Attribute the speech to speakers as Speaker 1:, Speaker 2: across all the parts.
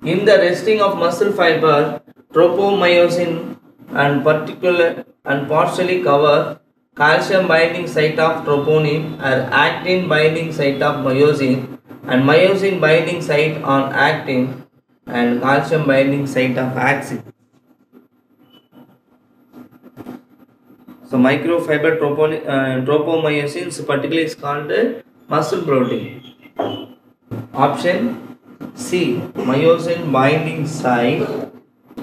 Speaker 1: In the resting of muscle fiber, tropomyosin and partially cover calcium binding site of troponin or actin binding site of myosin and myosin binding site on actin and calcium binding site of axin. So microfiber tropomyosin particularly is called muscle protein. Option C, myosin binding site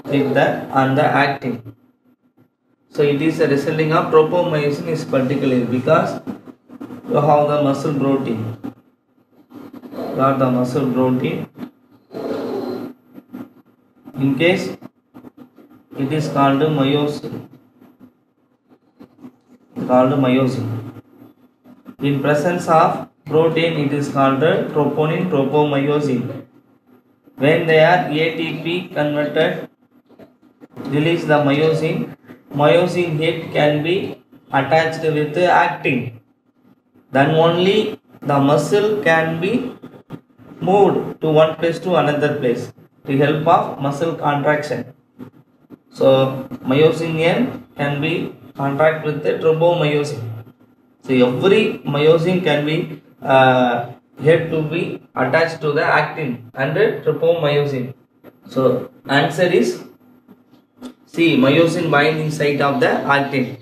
Speaker 1: with the actin. So it is a resulting of tropomyosin is particularly because you have the muscle protein. Got the muscle protein. In case it is called myosin. In presence of protein, it is called troponin, tropomyosin. When they are ATP converted, release the myosin. Myosin head can be attached with actin. Then only the muscle can be moved to one place to another place to help of muscle contraction. So myosin N can be contract with the tropomyosin. So every myosin can be here to be attached to the actin and the tropomyosin. So answer is C, myosin binding site of the actin.